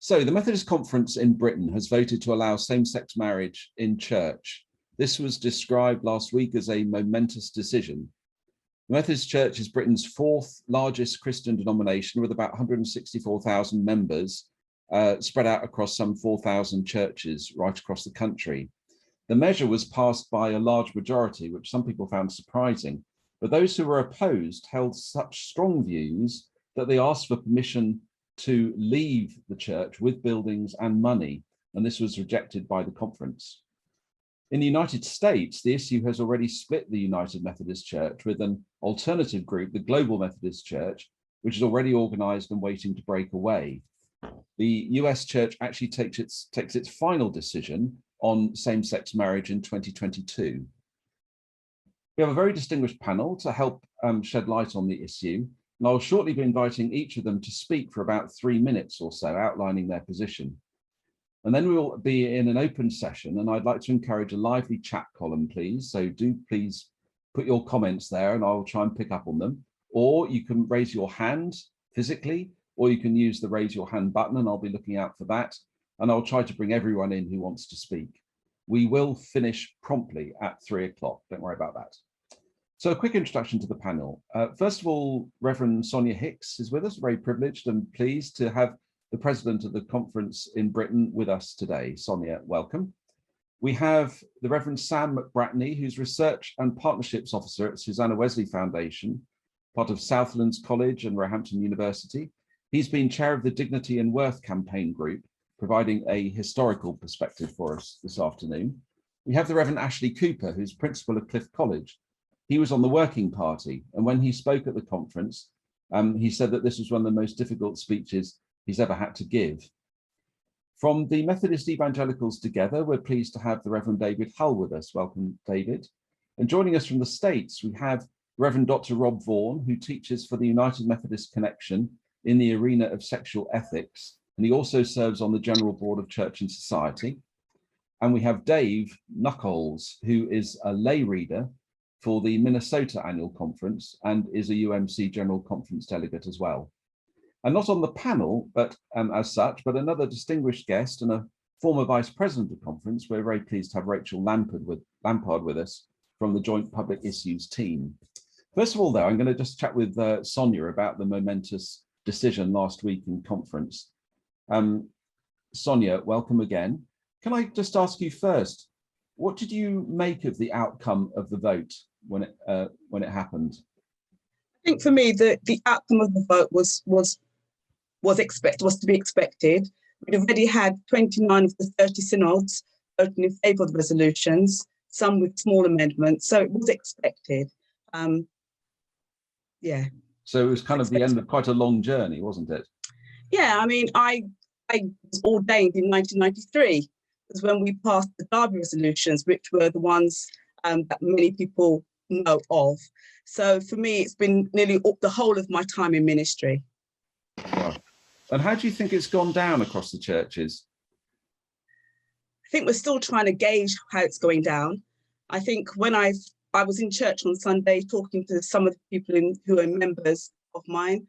So the Methodist Conference in Britain has voted to allow same-sex marriage in church. This was described last week as a momentous decision. The Methodist Church is Britain's fourth largest Christian denomination with about 164,000 members spread out across some 4,000 churches right across the country. The measure was passed by a large majority, which some people found surprising, but those who were opposed held such strong views that they asked for permission to leave the church with buildings and money, and this was rejected by the conference. In the United States, the issue has already split the United Methodist Church with an alternative group, the Global Methodist Church, which is already organized and waiting to break away. The US Church actually takes its final decision on same-sex marriage in 2022. We have a very distinguished panel to help shed light on the issue, and I'll shortly be inviting each of them to speak for about 3 minutes or so, outlining their position. And then we will be in an open session, and I'd like to encourage a lively chat column, please. So do please put your comments there and I'll try and pick up on them. Or you can raise your hand physically, or you can use the raise your hand button, and I'll be looking out for that. And I'll try to bring everyone in who wants to speak. We will finish promptly at 3 o'clock, don't worry about that. So a quick introduction to the panel. First of all, Rev Sonia Hicks is with us, very privileged and pleased to have the president of the conference in Britain with us today. Sonia, welcome. We have the Rev Sam McBratney, who's Research and Partnerships Officer at Susanna Wesley Foundation, part of Southlands College and Roehampton University. He's been chair of the Dignity and Worth campaign group, providing a historical perspective for us this afternoon. We have the Rev Ashley Cooper, who's principal of Cliff College. He was on the Working Party, and when he spoke at the conference, he said that this was one of the most difficult speeches he's ever had to give. From the Methodist Evangelicals Together, we're pleased to have the Rev David Hull with us. Welcome, David. And joining us from the States, we have Rev Dr Vaughn, who teaches for the United Methodist Connection in the arena of sexual ethics, and he also serves on the General Board of Church and Society. And we have Dave Nukols, who is a lay reader for the Minnesota Annual Conference and is a UMC General Conference delegate as well. And not on the panel, but as such, but another distinguished guest and a former vice president of the conference. We're very pleased to have Rachel Lampard with us from the Joint Public Issues team. First of all, though, I'm going to just chat with Sonia about the momentous decision last week in conference. Sonia, welcome again. Can I just ask you first, what did you make of the outcome of the vote when it happened? I think for me, the outcome of the vote was to be expected. We'd already had 29 of the 30 synods voting in favour of the resolutions, some with small amendments, so it was expected. Yeah. So it was kind of the end of quite a long journey, wasn't it? Yeah, I mean, I was ordained in 1993. Was when we passed the Derby resolutions, which were the ones that many people know of. So for me, it's been nearly the whole of my time in ministry. Wow. And how do you think it's gone down across the churches? I think we're still trying to gauge how it's going down. I think when I was in church on Sunday talking to some of the people who are members of mine,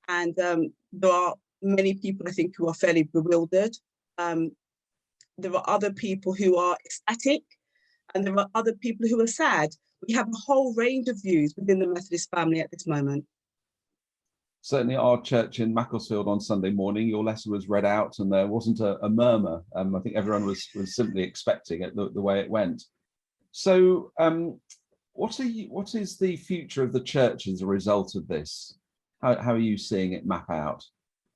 and there are many people, I think, who are fairly bewildered. There are other people who are ecstatic, and there are other people who are sad. We have a whole range of views within the Methodist family at this moment. Certainly our church in Macclesfield on Sunday morning, your lesson was read out and there wasn't a murmur. I think everyone was simply expecting it the way it went. So what is the future of the church as a result of this? How are you seeing it map out?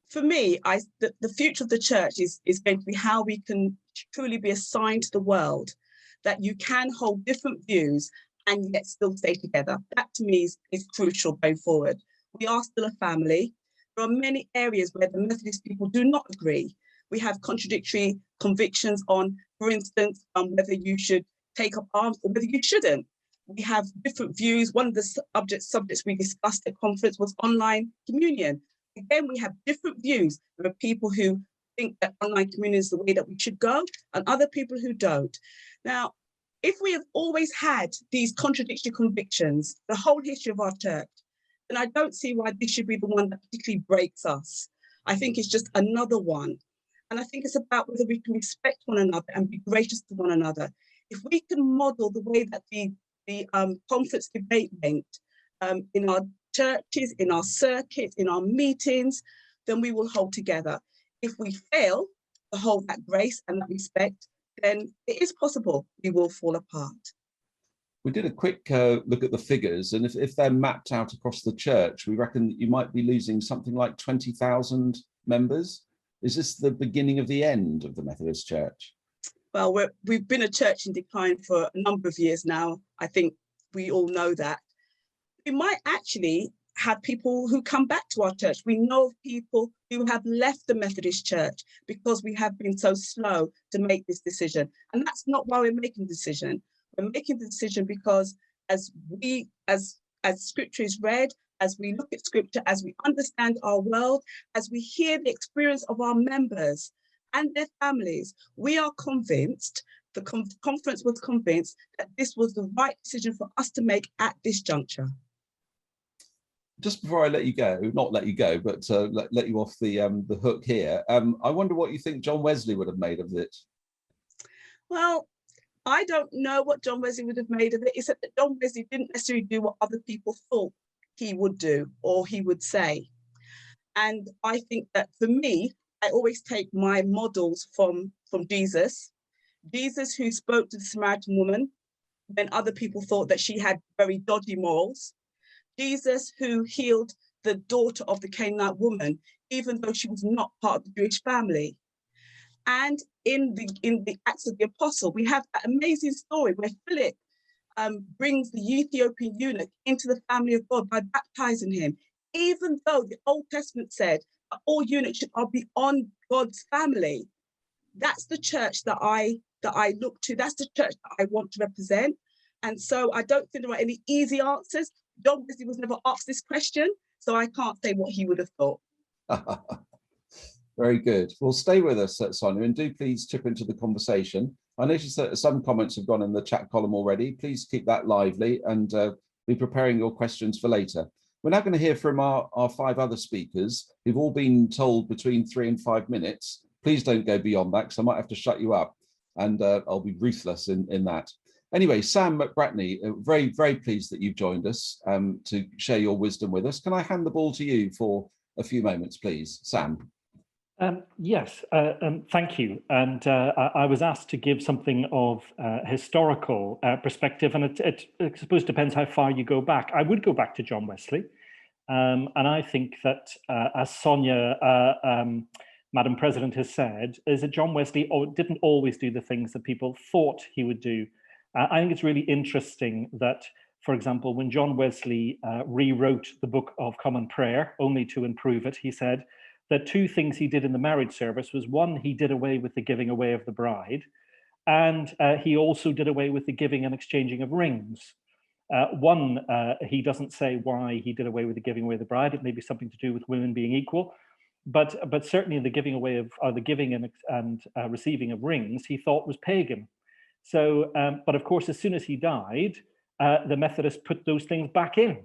For me, the future of the church is going to be how we can truly be a sign to the world that you can hold different views and yet still stay together. That to me is crucial going forward. We are still a family. There are many areas where the Methodist people do not agree. We have contradictory convictions on, for instance, whether you should take up arms or whether you shouldn't. We have different views. One of the subjects we discussed at conference was online communion. Again, we have different views. There are people who think that online communion is the way that we should go, and other people who don't. Now, if we have always had these contradictory convictions, the whole history of our church, then I don't see why this should be the one that particularly breaks us. I think it's just another one. And I think it's about whether we can respect one another and be gracious to one another. If we can model the way that the conference debate went in our churches, in our circuits, in our meetings, then we will hold together. If we fail to hold that grace and that respect, then it is possible we will fall apart. We did a quick look at the figures, and if they're mapped out across the church, we reckon you might be losing something like 20,000 members. Is this the beginning of the end of the Methodist Church? Well, we've been a church in decline for a number of years now. I think we all know that. We might actually have people who come back to our church. We know of people who have left the Methodist Church because we have been so slow to make this decision. And that's not why we're making the decision. We're making the decision because as scripture is read, as we look at scripture, as we understand our world, as we hear the experience of our members and their families, we are convinced, the conference was convinced, that this was the right decision for us to make at this juncture. Just before I let you go, not let you go, but let you off the hook here, I wonder what you think John Wesley would have made of it. Well, I don't know what John Wesley would have made of it, except that John Wesley didn't necessarily do what other people thought he would do or he would say. And I think that for me, I always take my models from Jesus. Jesus, who spoke to the Samaritan woman when other people thought that she had very dodgy morals. Jesus, who healed the daughter of the Canaanite woman, even though she was not part of the Jewish family. And in the Acts of the Apostle, we have that amazing story where Philip brings the Ethiopian eunuch into the family of God by baptizing him, even though the Old Testament said that all eunuchs should be on God's family. That's the church that I look to. That's the church that I want to represent. And so I don't think there are any easy answers. John Wesley was never asked this question, so I can't say what he would have thought. Very good. Well, stay with us, Sonia, and do please chip into the conversation. I noticed that some comments have gone in the chat column already. Please keep that lively and be preparing your questions for later. We're now going to hear from our 5 other speakers who've all been told between 3 and 5 minutes. Please don't go beyond that, because I might have to shut you up, and I'll be ruthless in that. Anyway, Sam McBratney, very, very pleased that you've joined us to share your wisdom with us. Can I hand the ball to you for a few moments, please, Sam? Yes, thank you. And I was asked to give something of historical perspective, and it I suppose depends how far you go back. I would go back to John Wesley, and I think that, as Sonia, Madam President, has said, is that John Wesley didn't always do the things that people thought he would do. I think it's really interesting that, for example, when John Wesley rewrote the Book of Common Prayer, only to improve it, he said that 2 things he did in the marriage service was, 1, he did away with the giving away of the bride, and he also did away with the giving and exchanging of rings. He doesn't say why he did away with the giving away of the bride. It may be something to do with women being equal, but certainly the giving away of the giving and receiving of rings he thought was pagan. So, but of course, as soon as he died, the Methodists put those things back in.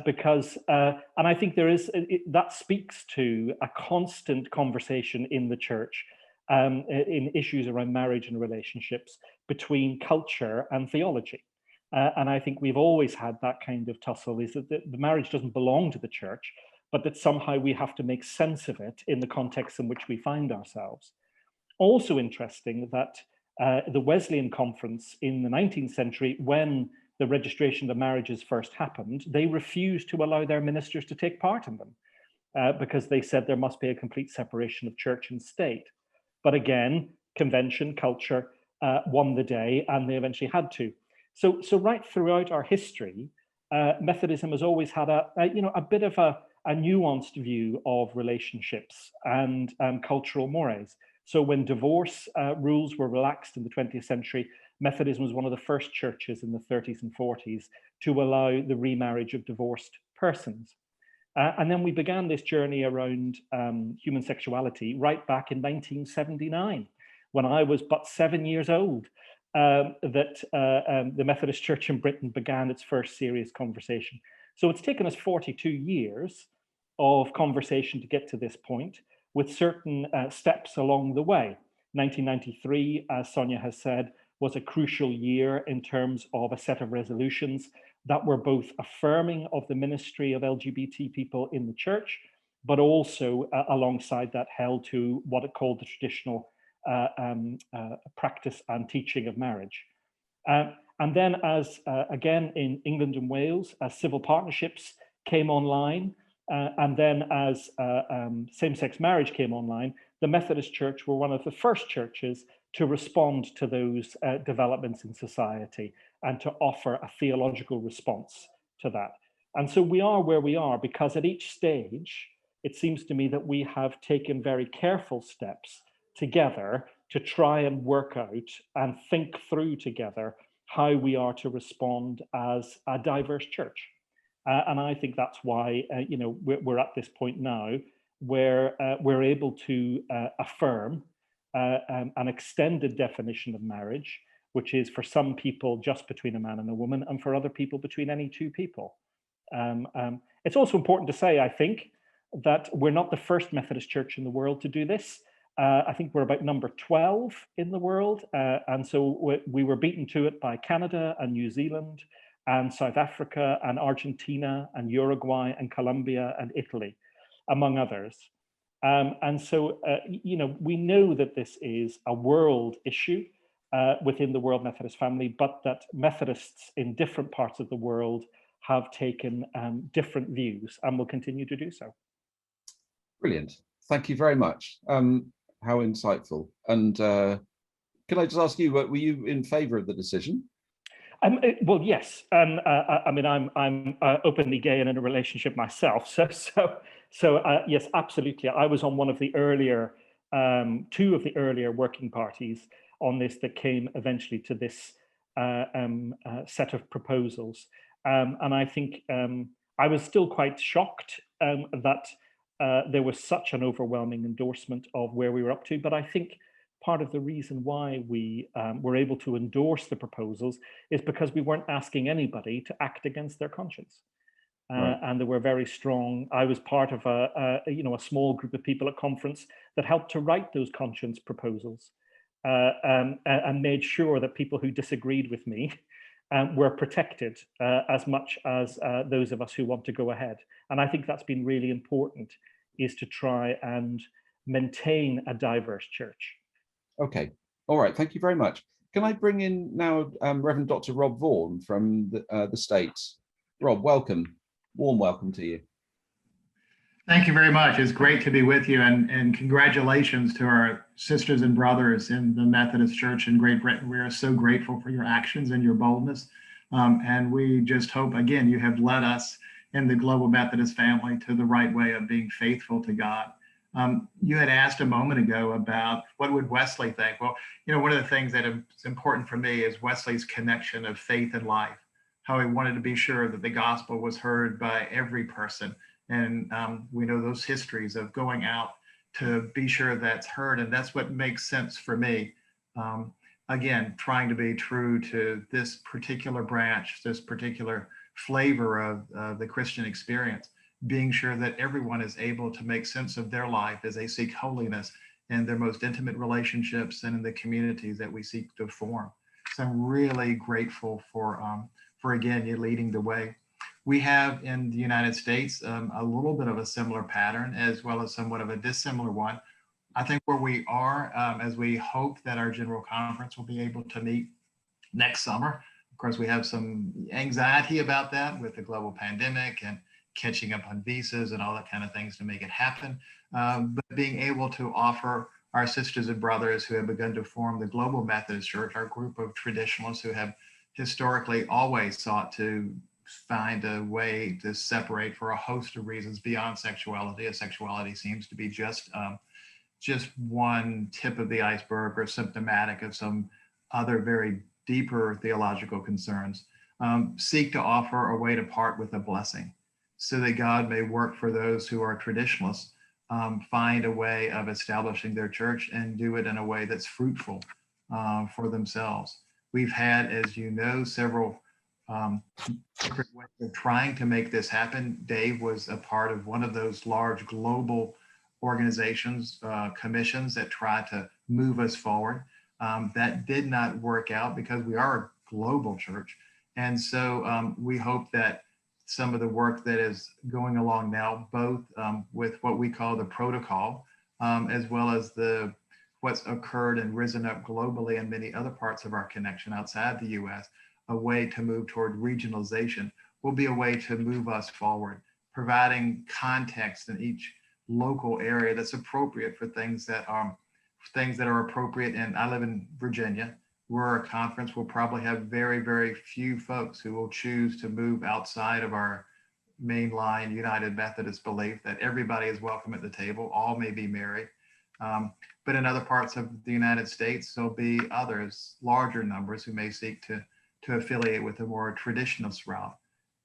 Because, and I think that speaks to a constant conversation in the church in issues around marriage and relationships between culture and theology. And I think we've always had that kind of tussle, is that the marriage doesn't belong to the church, but that somehow we have to make sense of it in the context in which we find ourselves. Also interesting that the Wesleyan Conference in the 19th century, when the registration of marriages first happened, they refused to allow their ministers to take part in them because they said there must be a complete separation of church and state. But again, convention, culture won the day, and they eventually had to. So right throughout our history, Methodism has always had a bit of a nuanced view of relationships and cultural mores. So when divorce rules were relaxed in the 20th century, Methodism was one of the first churches in the 30s and 40s to allow the remarriage of divorced persons. And then we began this journey around human sexuality right back in 1979, when I was but 7 years old, that the Methodist Church in Britain began its first serious conversation. So it's taken us 42 years of conversation to get to this point. with certain steps along the way. 1993, as Sonia has said, was a crucial year in terms of a set of resolutions that were both affirming of the ministry of LGBT people in the church, but also alongside that held to what it called the traditional practice and teaching of marriage. And then as, again, in England and Wales, as civil partnerships came online, and then as same-sex marriage came online, the Methodist Church were one of the first churches to respond to those developments in society and to offer a theological response to that. And so we are where we are because at each stage, it seems to me that we have taken very careful steps together to try and work out and think through together how we are to respond as a diverse church. And I think that's why we're at this point now where we're able to affirm an extended definition of marriage, which is for some people just between a man and a woman, and for other people between any two people. It's also important to say, I think, that we're not the first Methodist church in the world to do this. I think we're about number 12 in the world. And so we were beaten to it by Canada and New Zealand and South Africa and Argentina and Uruguay and Colombia and Italy, among others. And so, we know that this is a world issue within the World Methodist family, but that Methodists in different parts of the world have taken different views and will continue to do so. Brilliant. Thank you very much. How insightful. And can I just ask you, were you in favour of the decision? Well, yes. I mean, I'm openly gay and in a relationship myself. So yes, absolutely. I was on one of the earlier, two of the earlier working parties on this that came eventually to this set of proposals. And I think I was still quite shocked that there was such an overwhelming endorsement of where we were up to. But I think part of the reason why we were able to endorse the proposals is because we weren't asking anybody to act against their conscience. Right. And they were very strong. I was part of a small group of people at conference that helped to write those conscience proposals and made sure that people who disagreed with me were protected as much as those of us who want to go ahead. And I think that's been really important, is to try and maintain a diverse church. Okay. All right. Thank you very much. Can I bring in now Reverend Dr. Rob Vaughn from the States? Rob, welcome. Warm welcome to you. Thank you very much. It's great to be with you, and congratulations to our sisters and brothers in the Methodist Church in Great Britain. We are so grateful for your actions and your boldness. And we just hope, again, you have led us in the global Methodist family to the right way of being faithful to God. You had asked a moment ago about what would Wesley think? Well, one of the things that is important for me is Wesley's connection of faith and life, how he wanted to be sure that the gospel was heard by every person. And we know those histories of going out to be sure that's heard. And that's what makes sense for me. Again, trying to be true to this particular branch, this particular flavor of the Christian experience, being sure that everyone is able to make sense of their life as they seek holiness in their most intimate relationships and in the communities that we seek to form. So I'm really grateful for again, you leading the way. We have in the United States a little bit of a similar pattern, as well as somewhat of a dissimilar one. I think where we are, as we hope that our General Conference will be able to meet next summer. Of course, we have some anxiety about that with the global pandemic and catching up on visas and all that kind of things to make it happen. But being able to offer our sisters and brothers who have begun to form the Global Methodist Church, our group of traditionalists who have historically always sought to find a way to separate for a host of reasons beyond sexuality, as sexuality seems to be just one tip of the iceberg or symptomatic of some other very deeper theological concerns, seek to offer a way to part with a blessing so that God may work for those who are traditionalists, find a way of establishing their church and do it in a way that's fruitful for themselves. We've had, as you know, several different ways of trying to make this happen. Dave was a part of one of those large global organizations, commissions that try to move us forward. That did not work out because we are a global church. And so we hope that some of the work that is going along now, both with what we call the protocol, as well as what's occurred and risen up globally in many other parts of our connection outside the US, a way to move toward regionalization will be a way to move us forward, providing context in each local area that's appropriate for things that are appropriate. And I live in Virginia, where a conference will probably have very, very few folks who will choose to move outside of our mainline United Methodist belief that everybody is welcome at the table, all may be married. But in other parts of the United States, there'll be others, larger numbers, who may seek to affiliate with a more traditionalist route.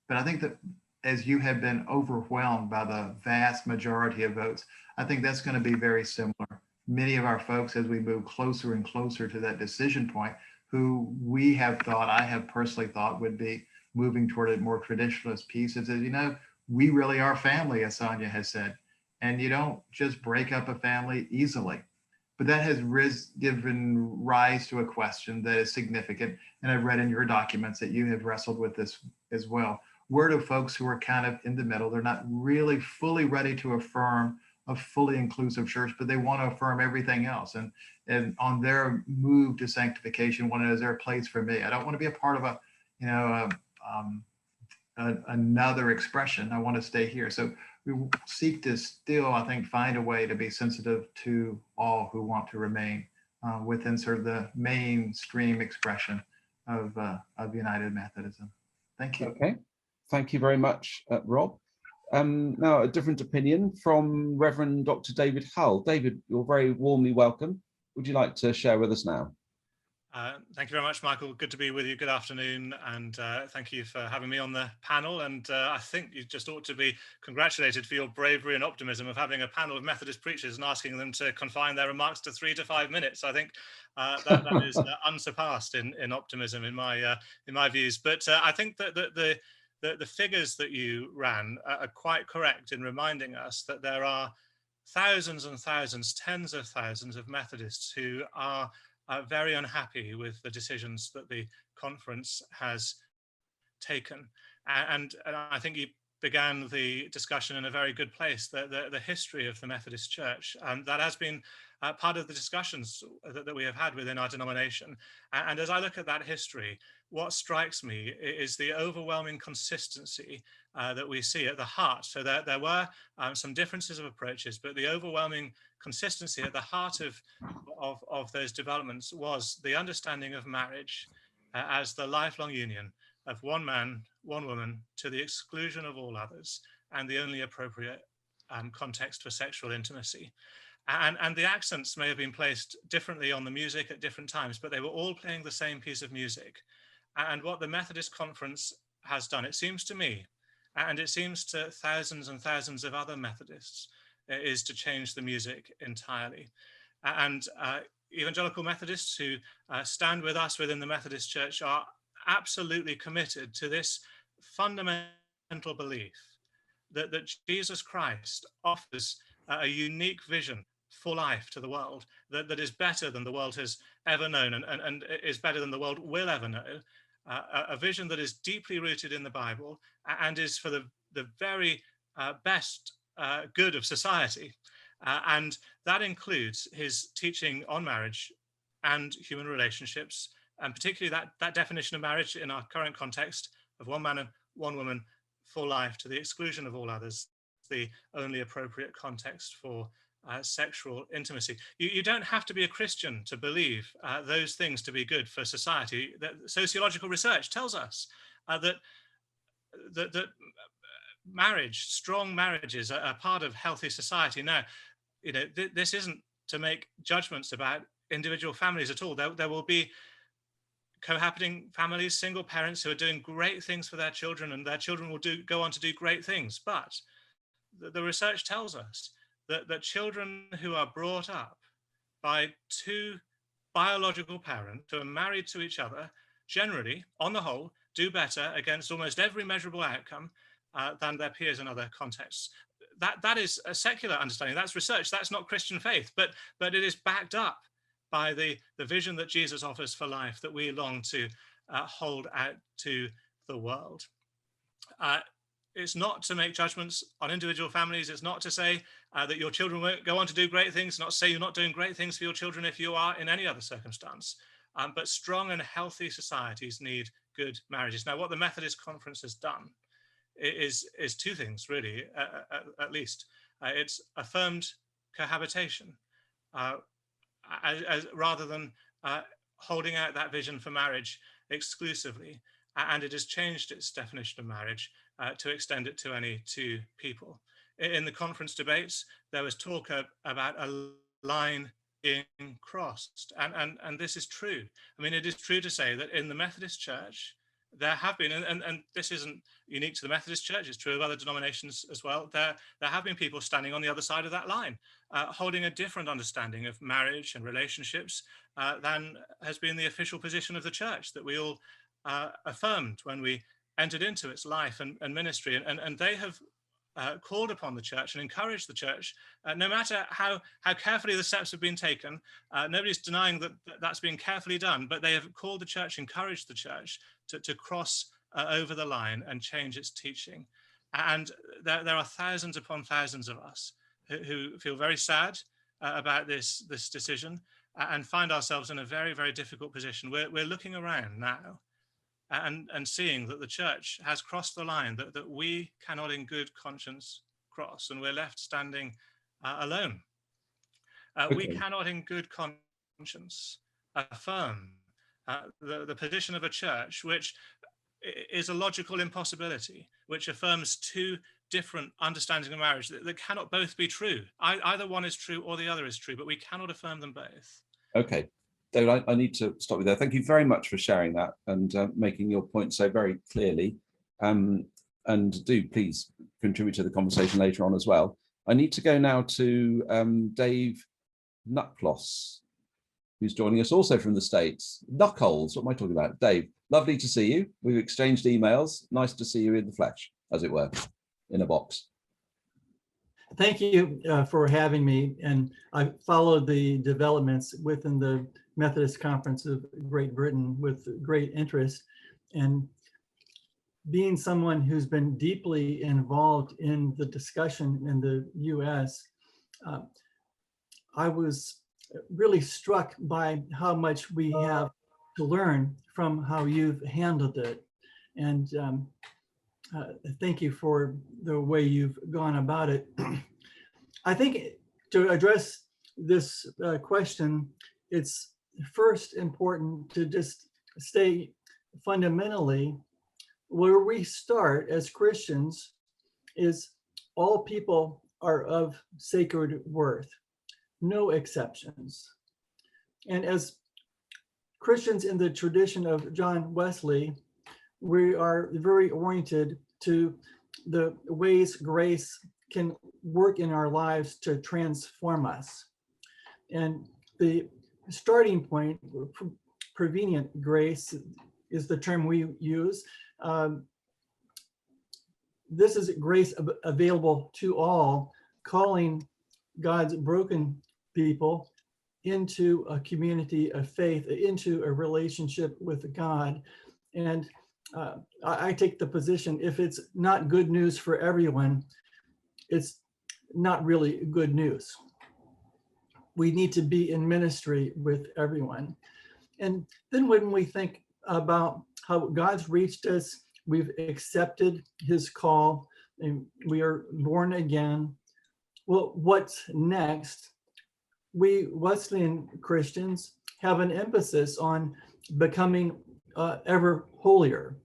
But I think that as you have been overwhelmed by the vast majority of votes, I think that's going to be very similar. Many of our folks, as we move closer and closer to that decision point, who we have thought, I have personally thought, would be moving toward a more traditionalist piece, is that, we really are family, as Sonia has said, and you don't just break up a family easily. But that has given rise to a question that is significant, and I've read in your documents that you have wrestled with this as well. Where do folks who are kind of in the middle, they're not really fully ready to affirm a fully inclusive church, but they want to affirm everything else. And on their move to sanctification, is there a place for me? I don't want to be a part of another expression. I want to stay here. So we seek to still, I think, find a way to be sensitive to all who want to remain within sort of the mainstream expression of United Methodism. Thank you. Okay, thank you very much, Rob. Now, a different opinion from Reverend Dr. David Hull. David, you're very warmly welcome. Would you like to share with us now? Thank you very much, Michael. Good to be with you. Good afternoon, and thank you for having me on the panel. And I think you just ought to be congratulated for your bravery and optimism of having a panel of Methodist preachers and asking them to confine their remarks to 3 to 5 minutes. I think that is unsurpassed in optimism in my views. But I think that the figures that you ran are quite correct in reminding us that there are thousands and thousands, tens of thousands of Methodists who are very unhappy with the decisions that the conference has taken. And I think you began the discussion in a very good place, the history of the Methodist Church. And that has been part of the discussions that we have had within our denomination. And as I look at that history, what strikes me is the overwhelming consistency that we see at the heart. So there were some differences of approaches, but the overwhelming consistency at the heart of those developments was the understanding of marriage as the lifelong union of one man, one woman, to the exclusion of all others, and the only appropriate context for sexual intimacy. And the accents may have been placed differently on the music at different times, but they were all playing the same piece of music. And what the Methodist Conference has done, it seems to me, and it seems to thousands and thousands of other Methodists, is to change the music entirely. And evangelical Methodists who stand with us within the Methodist Church are absolutely committed to this fundamental belief that Jesus Christ offers a unique vision for life to the world that is better than the world has ever known and is better than the world will ever know. A vision that is deeply rooted in the Bible and is for the very best good of society. And that includes his teaching on marriage and human relationships, and particularly that definition of marriage in our current context of one man and one woman for life to the exclusion of all others, the only appropriate context for sexual intimacy. You don't have to be a Christian to believe those things to be good for society. That sociological research tells us that marriage, strong marriages are part of healthy society. Now, this isn't to make judgments about individual families at all. There will be cohabiting families, single parents who are doing great things for their children, and their children will go on to do great things. But the research tells us that children who are brought up by two biological parents who are married to each other generally, on the whole, do better against almost every measurable outcome than their peers in other contexts. that is a secular understanding. That's research. That's not Christian faith, but it is backed up by the vision that Jesus offers for life that we long to hold out to the world. It's not to make judgments on individual families. It's not to say that your children won't go on to do great things, not to say you're not doing great things for your children if you are in any other circumstance. But strong and healthy societies need good marriages. Now, what the Methodist Conference has done is two things, really, at least. It's affirmed cohabitation rather than holding out that vision for marriage exclusively. And it has changed its definition of marriage to extend it to any two people. In the conference debates, there was talk about a line being crossed. And this is true. I mean, it is true to say that in the Methodist Church, there have been, and this isn't unique to the Methodist Church, it's true of other denominations as well, there have been people standing on the other side of that line, holding a different understanding of marriage and relationships than has been the official position of the church that we all affirmed when we entered into its life and ministry. And they have called upon the church and encouraged the church, no matter how carefully the steps have been taken. Nobody's denying that that's been carefully done, but they have called the church, encouraged the church to cross over the line and change its teaching. And there are thousands upon thousands of us who feel very sad about this decision and find ourselves in a very, very difficult position. We're looking around now and seeing that the church has crossed the line that we cannot in good conscience cross, and we're left standing alone. Okay. We cannot in good conscience affirm the position of a church which is a logical impossibility, which affirms two different understandings of marriage that cannot both be true. Either one is true or the other is true, but we cannot affirm them both. Okay. David, I need to stop you there. Thank you very much for sharing that and making your point so very clearly. And do please contribute to the conversation later on as well. I need to go now to Dave Nukols, who's joining us also from the States. Nukols, what am I talking about? Dave, lovely to see you. We've exchanged emails. Nice to see you in the flesh, as it were, in a box. Thank you for having me. And I followed the developments within the Methodist Conference of Great Britain with great interest. And being someone who's been deeply involved in the discussion in the US, I was really struck by how much we have to learn from how you've handled it. And thank you for the way you've gone about it. I think to address this question, it's first important to just stay fundamentally where we start as Christians is all people are of sacred worth, no exceptions. And as Christians in the tradition of John Wesley, we are very oriented to the ways grace can work in our lives to transform us. And the starting point, prevenient grace is the term we use. This is grace available to all, calling God's broken people into a community of faith, into a relationship with God. And I take the position, if it's not good news for everyone, it's not really good news. We need to be in ministry with everyone. And then when we think about how God's reached us, we've accepted his call, and we are born again. Well, what's next? We Wesleyan Christians have an emphasis on becoming ever holier.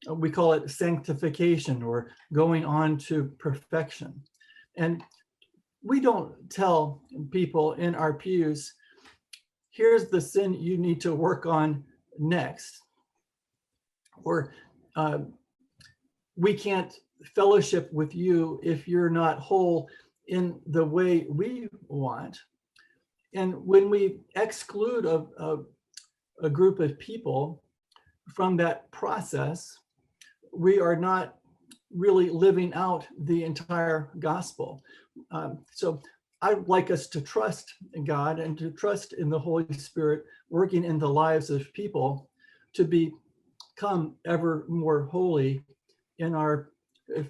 We call it sanctification or going on to perfection. And we don't tell people in our pews, here's the sin you need to work on next. Or we can't fellowship with you if you're not whole in the way we want. And when we exclude a group of people from that process, we are not really living out the entire gospel. So I'd like us to trust in God and to trust in the Holy Spirit working in the lives of people to become ever more holy in our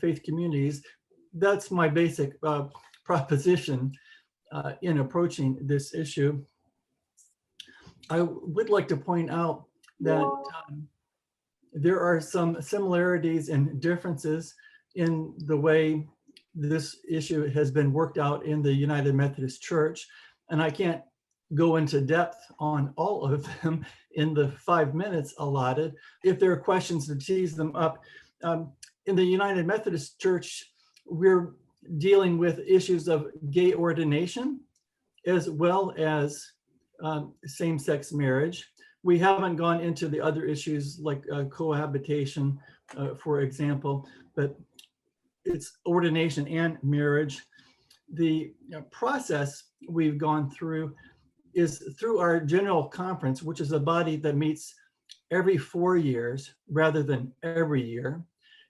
faith communities. That's my basic proposition in approaching this issue. I would like to point out that there are some similarities and differences in the way this issue has been worked out in the United Methodist Church. And I can't go into depth on all of them in the 5 minutes allotted. If there are questions, to tease them up. In the United Methodist Church, we're dealing with issues of gay ordination as well as same-sex marriage. We haven't gone into the other issues like cohabitation, for example, but it's ordination and marriage. The process we've gone through is through our general conference, which is a body that meets every 4 years rather than every year.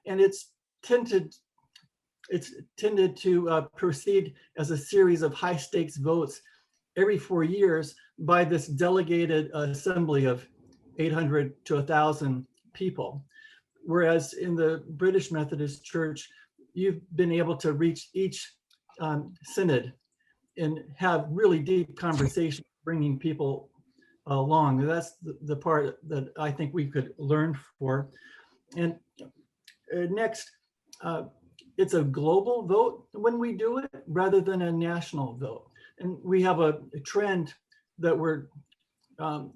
And it's tended to proceed as a series of high stakes votes every 4 years by this delegated assembly of 800 to 1,000 people. Whereas in the British Methodist Church, you've been able to reach each synod and have really deep conversation, bringing people along. That's the part that I think we could learn for. And next, it's a global vote when we do it rather than a national vote. And we have a trend that we're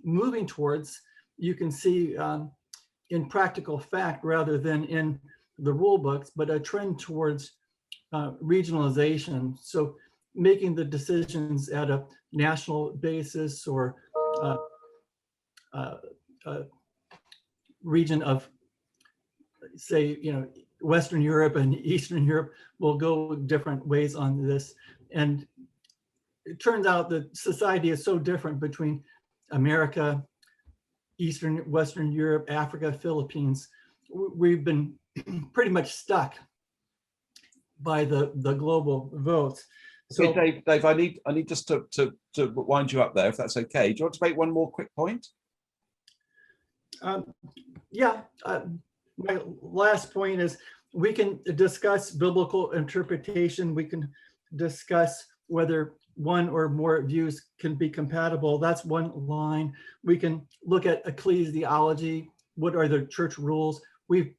moving towards. You can see in practical fact rather than in the rule books, but a trend towards regionalization. So making the decisions at a national basis or region of, say, Western Europe and Eastern Europe will go different ways on this. And it turns out that society is so different between America, Western Europe, Africa, Philippines. We've been pretty much stuck by the global votes. So, okay, Dave, I need just to wind you up there, if that's okay. Do you want to make one more quick point? My last point is we can discuss biblical interpretation. We can discuss whether one or more views can be compatible. That's one line. We can look at ecclesiology. What are the church rules? We've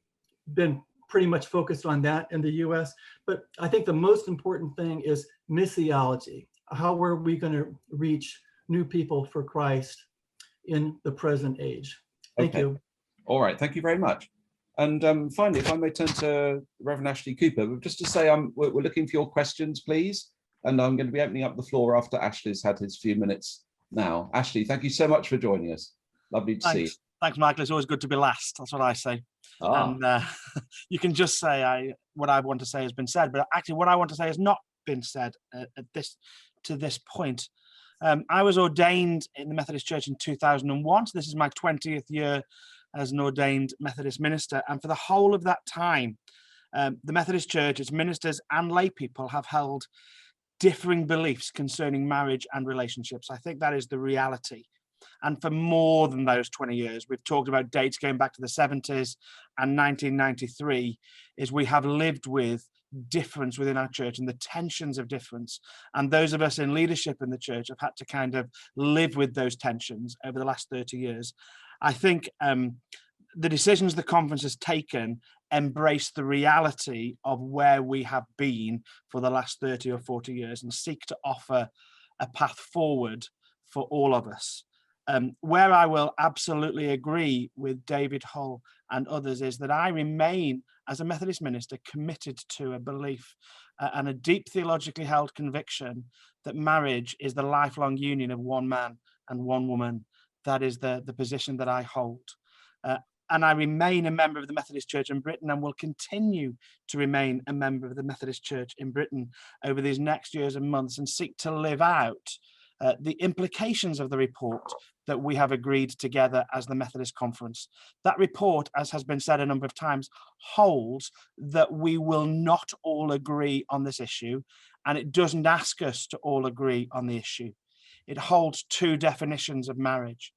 been pretty much focused on that in the US, but I think the most important thing is missiology. How are we going to reach new people for Christ in the present age? Thank you. All right, thank you very much. And finally, if I may turn to Rev Ashley Cooper, just to say we're looking for your questions, please. And I'm going to be opening up the floor after Ashley's had his few minutes now. Ashley, thank you so much for joining us. Lovely to see you. Thanks, Michael. It's always good to be last. That's what I say. And you can just say what I want to say has been said, but actually what I want to say has not been said to this point. I was ordained in the Methodist Church in 2001. So this is my 20th year as an ordained Methodist minister. And for the whole of that time, the Methodist Church, its ministers and lay people have held differing beliefs concerning marriage and relationships. I think that is the reality. And for more than those 20 years, we've talked about dates going back to the 70s and 1993, is we have lived with difference within our church and the tensions of difference. And those of us in leadership in the church have had to kind of live with those tensions over the last 30 years. I think the decisions the conference has taken embrace the reality of where we have been for the last 30 or 40 years and seek to offer a path forward for all of us. Where I will absolutely agree with David Hull and others is that I remain, as a Methodist minister, committed to a belief and a deep theologically held conviction that marriage is the lifelong union of one man and one woman. That is the position that I hold. And I remain a member of the Methodist Church in Britain and will continue to remain a member of the Methodist Church in Britain over these next years and months and seek to live out the implications of the report that we have agreed together as the Methodist Conference. That report, as has been said a number of times, holds that we will not all agree on this issue, and it doesn't ask us to all agree on the issue. It holds two definitions of marriage.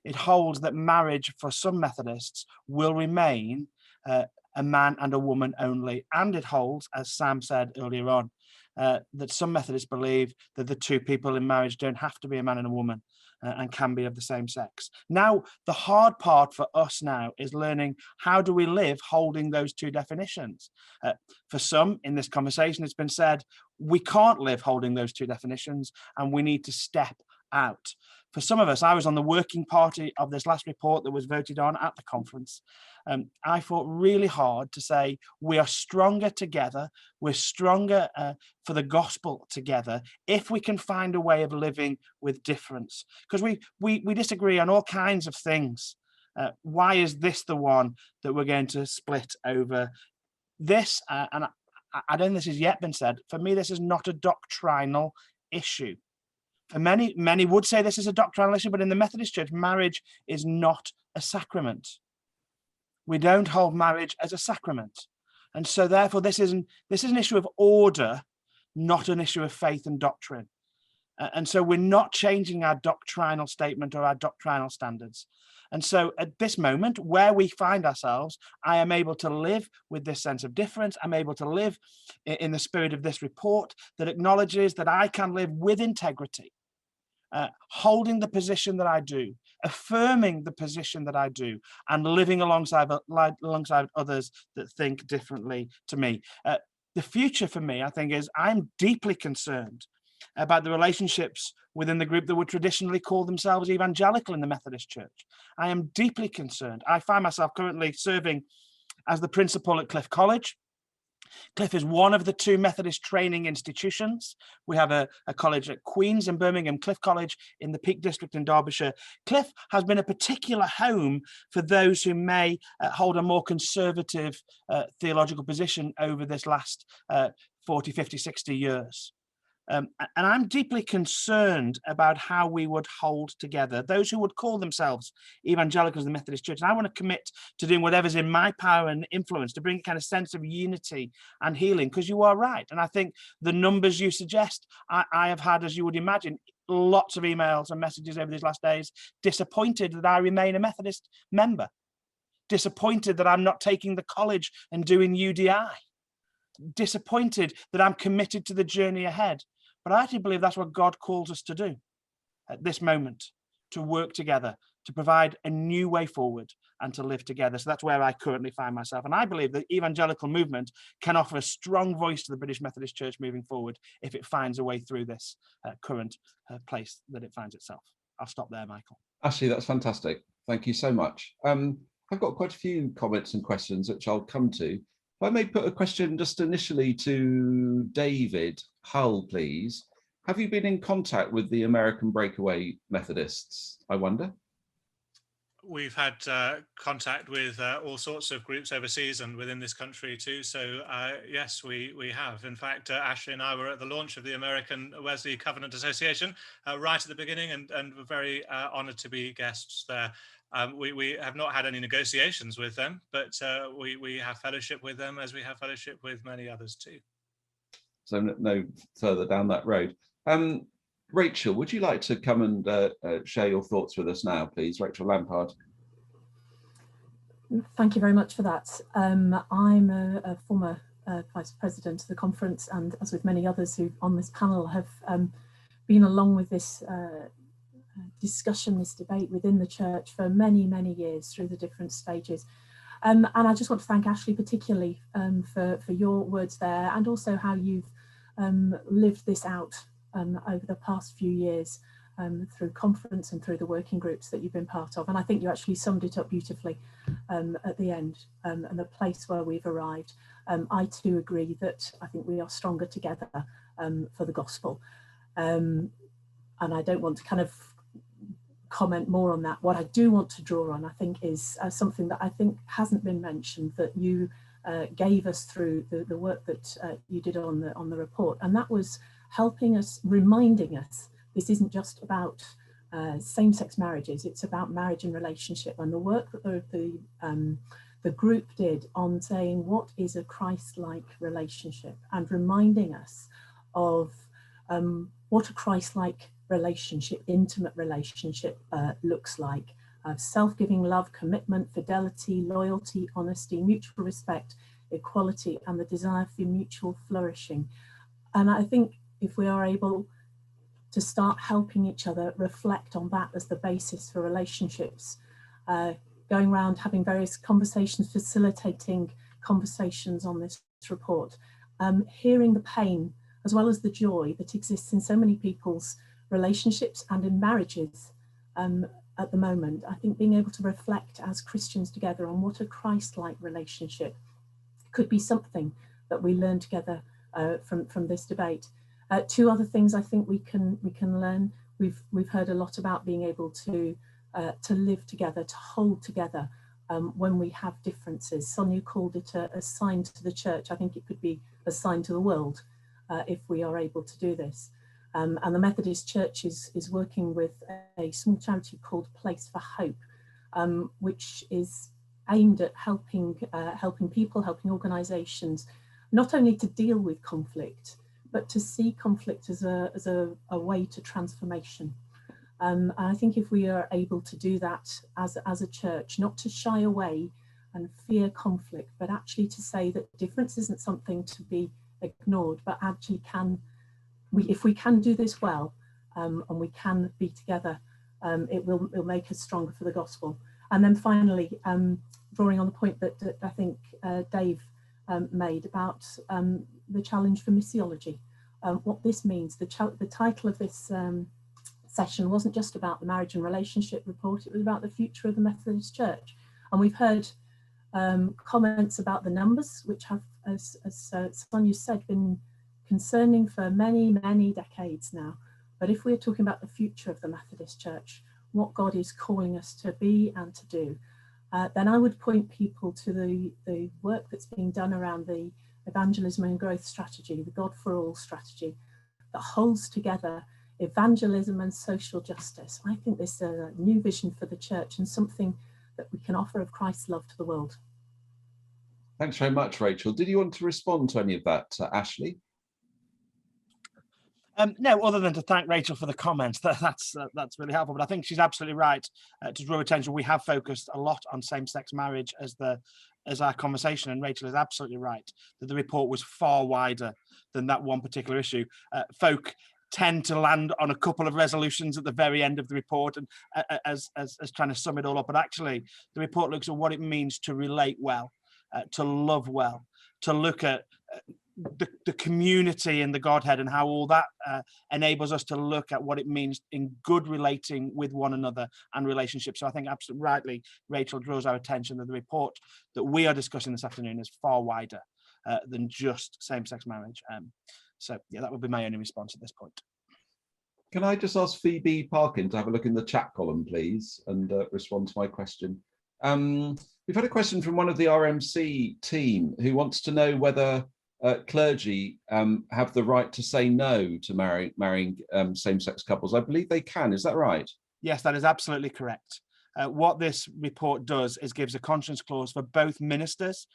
It holds that marriage for some Methodists will remain a man and a woman only, and it holds, as Sam said earlier on, that some Methodists believe that the two people in marriage don't have to be a man and a woman and can be of the same sex. Now, the hard part for us now is learning how do we live holding those two definitions. For some in this conversation, it's been said, we can't live holding those two definitions and we need to step out. For some of us, I was on the working party of this last report that was voted on at the conference. I fought really hard to say we are stronger together, we're stronger for the gospel together if we can find a way of living with difference. Because we disagree on all kinds of things. Why is this the one that we're going to split over? This, and I don't think this has yet been said, for me this is not a doctrinal issue. For many would say this is a doctrinal issue, but in the Methodist Church, marriage is not a sacrament. We don't hold marriage as a sacrament. And so therefore this is an issue of order, not an issue of faith and doctrine. And so we're not changing our doctrinal statement or our doctrinal standards. And so at this moment where we find ourselves, I am able to live with this sense of difference. I'm able to live in the spirit of this report that acknowledges that I can live with integrity, holding the position that I do, affirming the position that I do, and living alongside others that think differently to me. The future for me, I think, is I'm deeply concerned about the relationships within the group that would traditionally call themselves evangelical in the Methodist Church. I am deeply concerned. I find myself currently serving as the principal at Cliff College. Cliff is one of the two Methodist training institutions. We have a college at Queen's in Birmingham, Cliff College in the Peak District in Derbyshire. Cliff has been a particular home for those who may hold a more conservative theological position over this last 40, 50, 60 years. And I'm deeply concerned about how we would hold together those who would call themselves evangelicals in the Methodist Church. And I want to commit to doing whatever's in my power and influence to bring a kind of sense of unity and healing, because you are right. And I think the numbers you suggest, I have had, as you would imagine, lots of emails and messages over these last days, disappointed that I remain a Methodist member, disappointed that I'm not taking the college and doing UDI, disappointed that I'm committed to the journey ahead. But I actually believe that's what God calls us to do at this moment, to work together, to provide a new way forward and to live together. So that's where I currently find myself. And I believe the evangelical movement can offer a strong voice to the British Methodist Church moving forward if it finds a way through this current place that it finds itself. I'll stop there, Michael. Ashley, that's fantastic. Thank you so much. I've got quite a few comments and questions which I'll come to. If I may put a question just initially to David Hull, please. Have you been in contact with the American Breakaway Methodists, I wonder? We've had contact with all sorts of groups overseas and within this country too. So yes, we have. In fact, Ashley and I were at the launch of the American Wesley Covenant Association right at the beginning, and we're very honoured to be guests there. We have not had any negotiations with them, but we have fellowship with them as we have fellowship with many others too. So no further down that road. Rachel, would you like to come and share your thoughts with us now, please? Rachel Lampard. Thank you very much for that. I'm a former Vice President of the conference, and as with many others who on this panel have been along with this discussion, this debate within the church for many, many years through the different stages. And I just want to thank Ashley particularly for your words there, and also how you've lived this out over the past few years through conference and through the working groups that you've been part of. And I think you actually summed it up beautifully at the end, and the place where we've arrived. I too agree that I think we are stronger together for the gospel. And I don't want to kind of comment more on that. What I do want to draw on, I think, is something that I think hasn't been mentioned, that you gave us through the work that you did on the report, and that was helping us, reminding us this isn't just about same-sex marriages, it's about marriage and relationship, and the work that the group did on saying what is a Christ-like relationship, and reminding us of what a Christ-like relationship, intimate relationship looks like. Self-giving love, commitment, fidelity, loyalty, honesty, mutual respect, equality, and the desire for mutual flourishing. And I think if we are able to start helping each other reflect on that as the basis for relationships, going around having various conversations, facilitating conversations on this report, hearing the pain as well as the joy that exists in so many people's relationships and in marriages at the moment. I think being able to reflect as Christians together on what a Christ-like relationship could be something that we learn together from this debate. Two other things I think we can learn. We've heard a lot about being able to live together, to hold together when we have differences. Sonia called it a sign to the church. I think it could be a sign to the world if we are able to do this. And the Methodist Church is working with a small charity called Place for Hope, which is aimed at helping people, helping organisations, not only to deal with conflict, but to see conflict as a way to transformation. And I think if we are able to do that as a church, not to shy away and fear conflict, but actually to say that difference isn't something to be ignored, but actually if we can do this well, and we can be together, it'll make us stronger for the gospel. And then finally, drawing on the point that I think Dave made about the challenge for missiology, what this means. The title of this session wasn't just about the marriage and relationship report, it was about the future of the Methodist Church. And we've heard comments about the numbers, which have, as Sonia said, been concerning for many, many decades now. But if we're talking about the future of the Methodist Church, what God is calling us to be and to do, then I would point people to the work that's being done around the evangelism and growth strategy, the God for All strategy, that holds together evangelism and social justice. I think this is a new vision for the church and something that we can offer of Christ's love to the world. Thanks very much, Rachel. Did you want to respond to any of that, Ashley? No, other than to thank Rachel for the comments. That's really helpful. But I think she's absolutely right to draw attention. We have focused a lot on same-sex marriage as our conversation, and Rachel is absolutely right that the report was far wider than that one particular issue. Folk tend to land on a couple of resolutions at the very end of the report and as trying to sum it all up. But actually, the report looks at what it means to relate well, to love well, to look at the community in the Godhead and how all that enables us to look at what it means in good relating with one another and relationships. So I think absolutely rightly, Rachel draws our attention that the report that we are discussing this afternoon is far wider than just same-sex marriage. So yeah, that would be my only response at this point. Can I just ask Phoebe Parkin to have a look in the chat column, please, and respond to my question? We've had a question from one of the RMC team who wants to know whether clergy have the right to say no to marrying same-sex couples. I believe they can. Is that right? Yes, that is absolutely correct. What this report does is gives a conscience clause for both ministers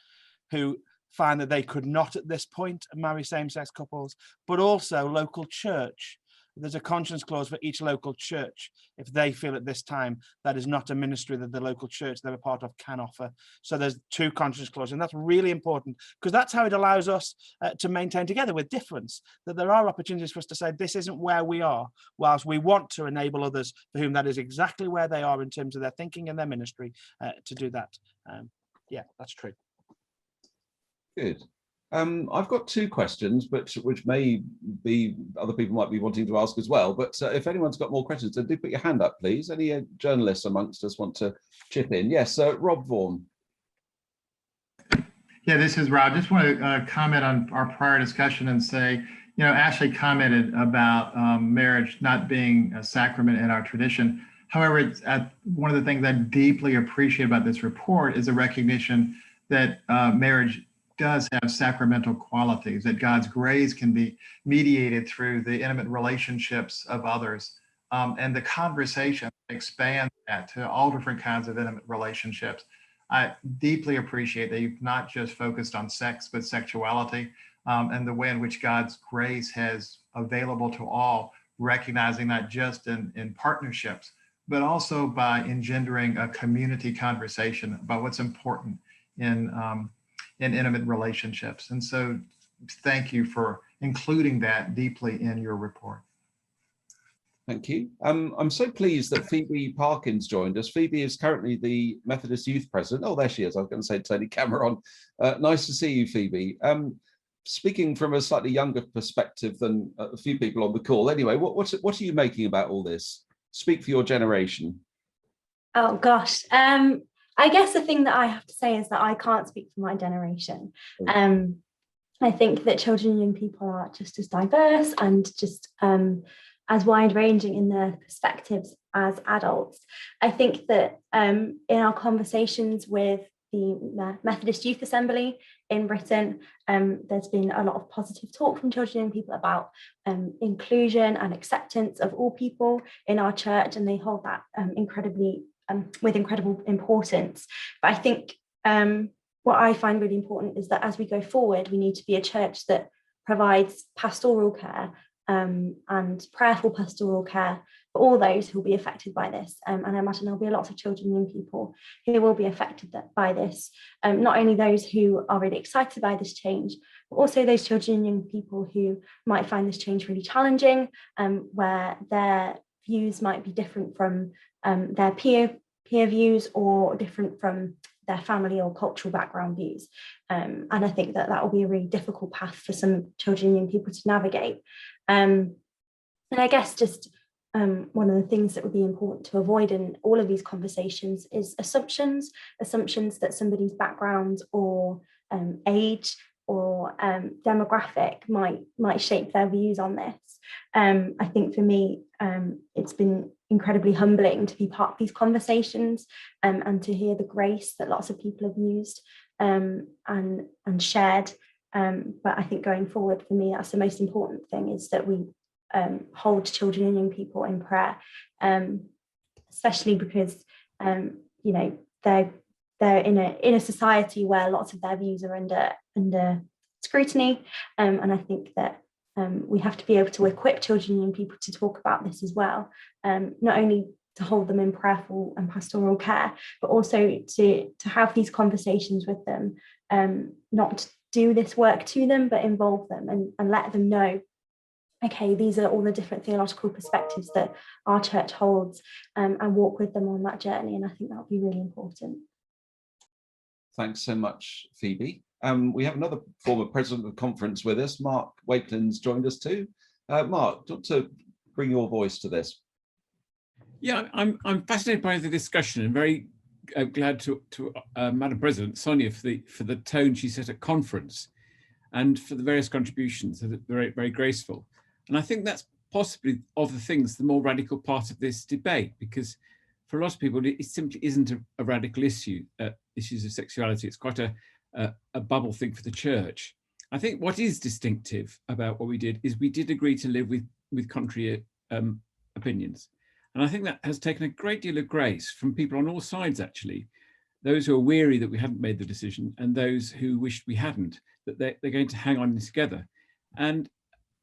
who find that they could not at this point marry same-sex couples, but also local church. There's a conscience clause for each local church if they feel at this time that is not a ministry that the local church they're a part of can offer. So there's two conscience clauses, and that's really important because that's how it allows us to maintain together with difference, that there are opportunities for us to say this isn't where we are, whilst we want to enable others for whom that is exactly where they are in terms of their thinking and their ministry to do that. Yeah, that's true. Good. I've got two questions, but which may be other people might be wanting to ask as well. But if anyone's got more questions, then do put your hand up, please. Any journalists amongst us want to chip in? Yes, Rob Vaughn. Yeah, this is Rob. Just want to comment on our prior discussion and say, you know, Ashley commented about marriage not being a sacrament in our tradition. However, it's one of the things I deeply appreciate about this report is a recognition that marriage does have sacramental qualities, that God's grace can be mediated through the intimate relationships of others. And the conversation expands that to all different kinds of intimate relationships. I deeply appreciate that you've not just focused on sex, but sexuality, and the way in which God's grace has available to all, recognizing not just in partnerships, but also by engendering a community conversation about what's important in intimate relationships. And so thank you for including that deeply in your report. Thank you. I'm so pleased that Phoebe Parkin's joined us. Phoebe is currently the Methodist Youth President. Oh, there she is. I was going to say turn the camera on. Nice to see you, Phoebe. Speaking from a slightly younger perspective than a few people on the call. Anyway, what are you making about all this? Speak for your generation. Oh gosh. I guess the thing that I have to say is that I can't speak for my generation. I think that children and young people are just as diverse and just as wide-ranging in their perspectives as adults. I think that in our conversations with the Methodist Youth Assembly in Britain, there's been a lot of positive talk from children and young people about inclusion and acceptance of all people in our church, and they hold that with incredible importance. But I think what I find really important is that as we go forward, we need to be a church that provides pastoral care and prayerful pastoral care for all those who will be affected by this. And I imagine there'll be a lot of children and young people who will be affected by this, not only those who are really excited by this change, but also those children and young people who might find this change really challenging, where their views might be different from their peer views or different from their family or cultural background views. And I think that will be a really difficult path for some children and young people to navigate. And I guess just one of the things that would be important to avoid in all of these conversations is assumptions that somebody's background or age or demographic might shape their views on this. I think for me, it's been incredibly humbling to be part of these conversations and to hear the grace that lots of people have used and shared. But I think going forward, for me, that's the most important thing, is that we hold children and young people in prayer, especially because they're in a society where lots of their views are under scrutiny, and I think that we have to be able to equip children and young people to talk about this as well, not only to hold them in prayerful and pastoral care, but also to have these conversations with them, not do this work to them, but involve them and let them know, okay, these are all the different theological perspectives that our church holds, and walk with them on that journey. And I think that would be really important. Thanks so much, Phoebe. We have another former president of the conference with us. Mark Wakelin's joined us too. Mark, do you want to bring your voice to this? Yeah, I'm fascinated by the discussion and very glad to Madam President Sonia for the tone she set at conference and for the various contributions that are very, very graceful. And I think that's possibly of the things the more radical part of this debate, because for a lot of people it simply isn't a radical issue. Issues of sexuality, it's quite a bubble thing for the church. I think what is distinctive about what we did is we did agree to live with contrary opinions. And I think that has taken a great deal of grace from people on all sides, actually. Those who are weary that we hadn't made the decision, and those who wished we hadn't, that they're going to hang on together. And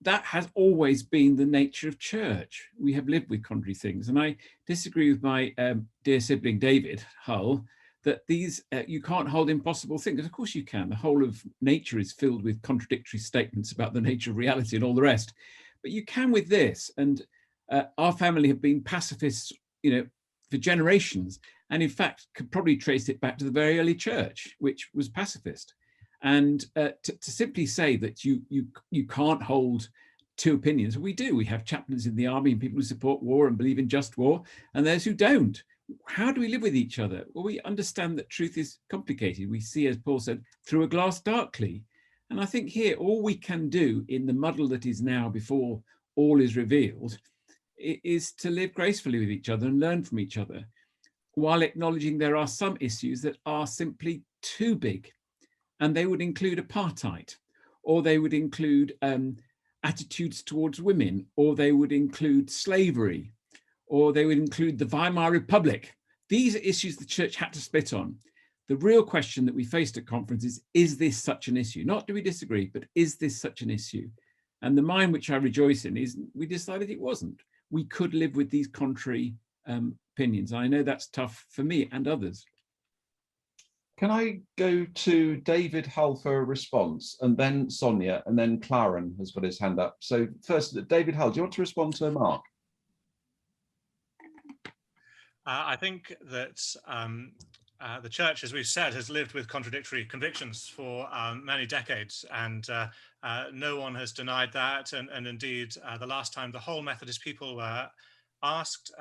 that has always been the nature of church. We have lived with contrary things. And I disagree with my dear sibling, David Hull, that these you can't hold impossible things. Of course you can. The whole of nature is filled with contradictory statements about the nature of reality and all the rest. But you can with this. And our family have been pacifists, for generations, and in fact could probably trace it back to the very early church, which was pacifist. And to simply say that you can't hold two opinions, we do. We have chaplains in the army and people who support war and believe in just war, and those who don't. How do we live with each other? Well, we understand that truth is complicated. We see, as Paul said, through a glass darkly. And I think here all we can do in the muddle that is now before all is revealed is to live gracefully with each other and learn from each other, while acknowledging there are some issues that are simply too big and they would include apartheid, or they would include attitudes towards women, or they would include slavery, or they would include the Weimar Republic. These are issues the church had to split on. The real question that we faced at conference is this such an issue? Not do we disagree, but is this such an issue? And the mind which I rejoice in is we decided it wasn't. We could live with these contrary opinions. I know that's tough for me and others. Can I go to David Hull for a response, and then Sonia, and then Claren has got his hand up. So first, David Hull, do you want to respond to Mark? I think that the church, as we've said, has lived with contradictory convictions for many decades, and no one has denied that. And indeed, the last time the whole Methodist people were asked,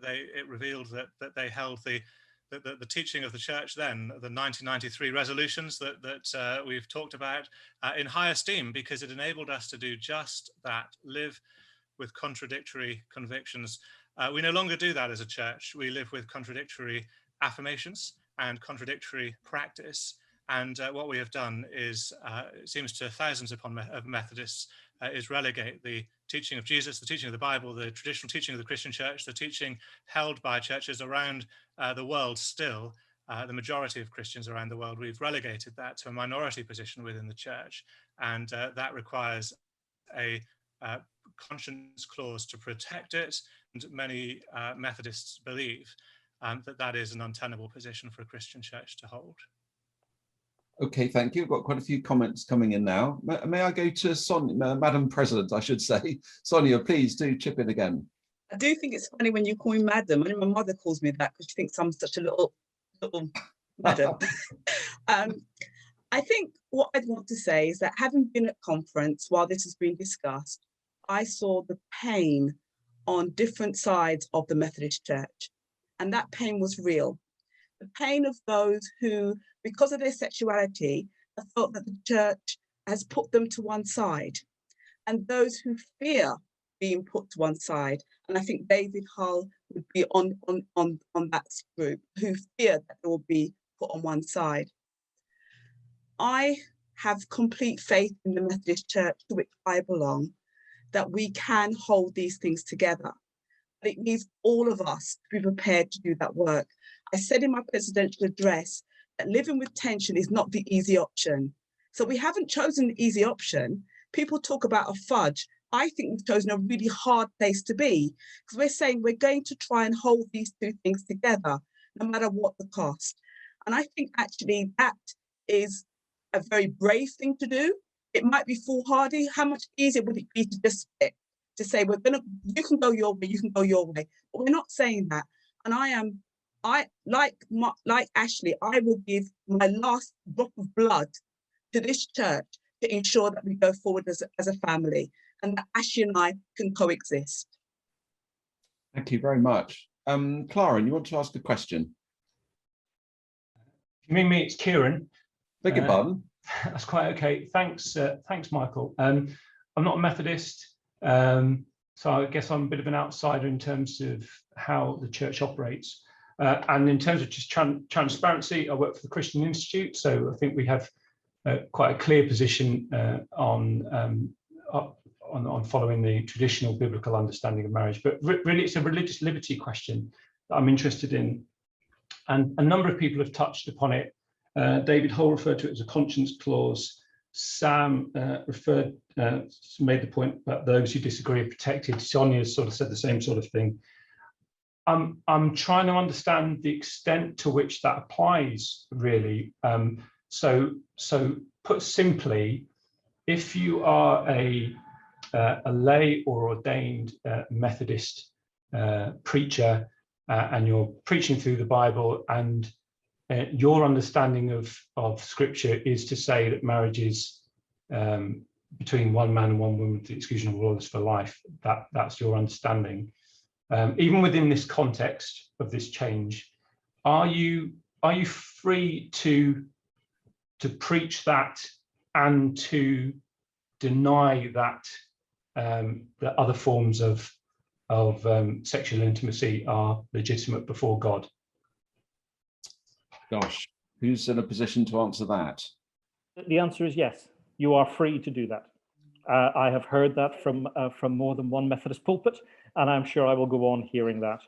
it revealed that they held the teaching of the church then, the 1993 resolutions that we've talked about, in high esteem, because it enabled us to do just that, live with contradictory convictions. We no longer do that as a church. We live with contradictory affirmations and contradictory practice. And what we have done is, it seems to thousands of Methodists, is relegate the teaching of Jesus, the teaching of the Bible, the traditional teaching of the Christian church, the teaching held by churches around the world still, the majority of Christians around the world, we've relegated that to a minority position within the church. And that requires a conscience clause to protect it. And many Methodists believe that is an untenable position for a Christian church to hold. Okay, thank you. I've got quite a few comments coming in now. May I go to Sonia, Madam President, I should say. Sonia, please do chip in again. I do think it's funny when you call me madam. I know my mother calls me that because she thinks I'm such a little madam. I think what I'd want to say is that having been at conference while this has been discussed, I saw the pain on different sides of the Methodist Church, and that pain was real. The pain of those who, because of their sexuality, have felt that the church has put them to one side, and those who fear being put to one side. And I think David Hull would be on that group, who fear that they will be put on one side. I have complete faith in the Methodist Church to which I belong, that we can hold these things together. But it needs all of us to be prepared to do that work. I said in my presidential address that living with tension is not the easy option. So we haven't chosen the easy option. People talk about a fudge. I think we've chosen a really hard place to be, because we're saying we're going to try and hold these two things together, no matter what the cost. And I think actually that is a very brave thing to do. It might be foolhardy. How much easier would it be to just split, to say you can go your way, you can go your way. But we're not saying that. And like Ashley, I will give my last drop of blood to this church to ensure that we go forward as a family, and that Ashley and I can coexist. Thank you very much. Claren, you want to ask a question? You mean me? It's Kieran. Beg your pardon. That's quite okay. Thanks, Michael. I'm not a Methodist, so I guess I'm a bit of an outsider in terms of how the church operates. And in terms of just transparency, I work for the Christian Institute, so I think we have quite a clear position on following the traditional biblical understanding of marriage. But really, it's a religious liberty question that I'm interested in, and a number of people have touched upon it. David Hull referred to it as a conscience clause. Sam made the point about those who disagree are protected. Sonia sort of said the same sort of thing. I'm trying to understand the extent to which that applies, really. So put simply, if you are a lay or ordained Methodist preacher and you're preaching through the Bible, and your understanding of Scripture is to say that marriage is between one man and one woman with the exclusion of all others for life, that's your understanding. Even within this context of this change, are you free to preach that and to deny that that other forms of sexual intimacy are legitimate before God? Gosh, who's in a position to answer that? The answer is yes. You are free to do that. I have heard that from more than one Methodist pulpit, and I'm sure I will go on hearing that.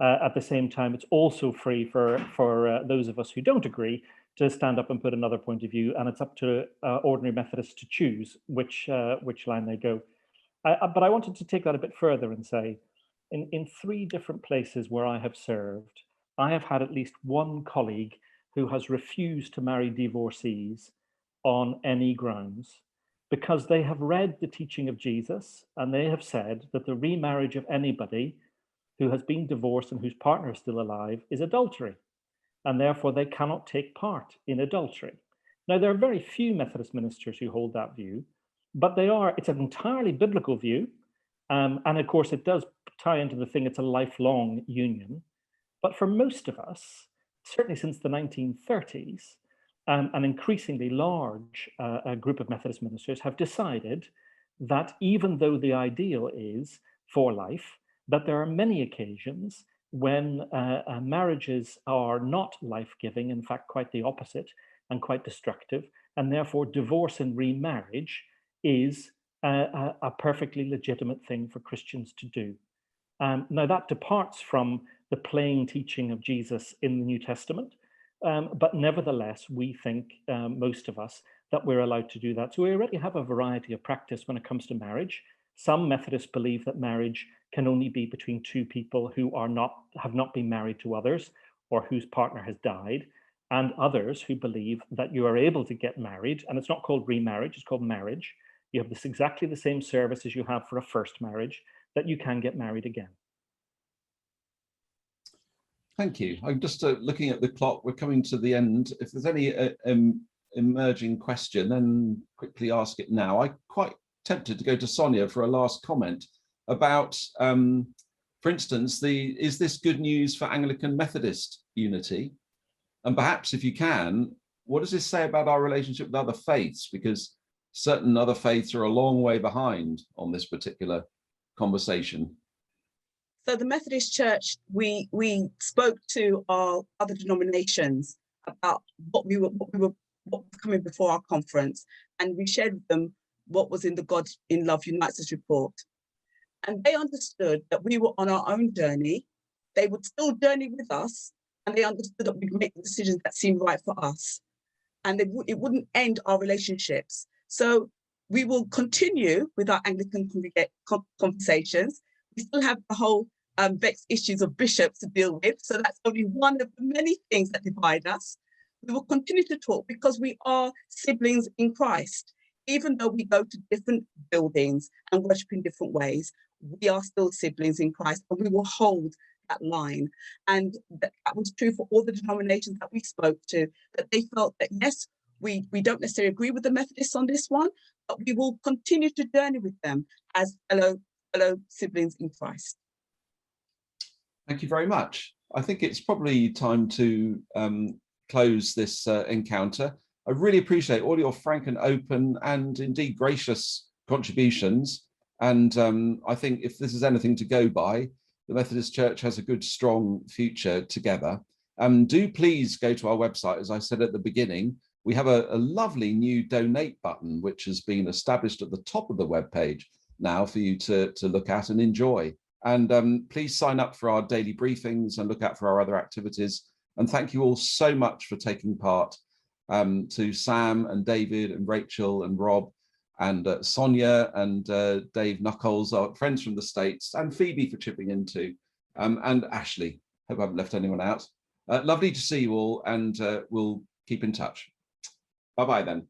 At the same time, it's also free for those of us who don't agree to stand up and put another point of view, and it's up to ordinary Methodists to choose which line they go. But I wanted to take that a bit further and say, in 3 different places where I have served, I have had at least one colleague who has refused to marry divorcees on any grounds, because they have read the teaching of Jesus and they have said that the remarriage of anybody who has been divorced and whose partner is still alive is adultery, and therefore they cannot take part in adultery. Now, there are very few Methodist ministers who hold that view, but it's an entirely biblical view. And of course, it does tie into the thing, it's a lifelong union. But for most of us, certainly since the 1930s, an increasingly large group of Methodist ministers have decided that even though the ideal is for life, that there are many occasions when marriages are not life-giving, in fact, quite the opposite and quite destructive, and therefore divorce and remarriage is a perfectly legitimate thing for Christians to do. Now that departs from the plain teaching of Jesus in the New Testament, but nevertheless, we think, most of us, that we're allowed to do that. So we already have a variety of practice when it comes to marriage. Some Methodists believe that marriage can only be between 2 people who have not been married to others or whose partner has died, and others who believe that you are able to get married, and it's not called remarriage, it's called marriage. You have exactly the same service as you have for a first marriage, that you can get married again. Thank you. I'm just looking at the clock. We're coming to the end. If there's any emerging question, then quickly ask it now. I'm quite tempted to go to Sonia for a last comment about, for instance, is this good news for Anglican Methodist unity? And perhaps if you can, what does this say about our relationship with other faiths? Because certain other faiths are a long way behind on this particular conversation. So the Methodist Church, we spoke to our other denominations about what was coming before our conference, and we shared with them what was in the God in Love Unites Us report. And they understood that we were on our own journey. They would still journey with us, and they understood that we'd make the decisions that seemed right for us. And it wouldn't end our relationships. So we will continue with our Anglican conversations. We still have the whole vexed issues of bishops to deal with. So that's only one of the many things that divide us. We will continue to talk because we are siblings in Christ. Even though we go to different buildings and worship in different ways, we are still siblings in Christ, and we will hold that line. And that was true for all the denominations that we spoke to, that they felt that, yes, we don't necessarily agree with the Methodists on this one, but we will continue to journey with them as fellow siblings in Christ. Thank you very much. I think it's probably time to close this encounter. I really appreciate all your frank and open and indeed gracious contributions. And I think if this is anything to go by, the Methodist Church has a good, strong future together. Do please go to our website. As I said at the beginning, we have a lovely new donate button, which has been established at the top of the webpage now for you to look at and enjoy. And please sign up for our daily briefings and look out for our other activities. And thank you all so much for taking part. To Sam and David and Rachel and Rob and Sonia and Dave Nukols, our friends from the States, and Phoebe for chipping in too, and Ashley. Hope I haven't left anyone out. Lovely to see you all, and we'll keep in touch. Bye-bye then.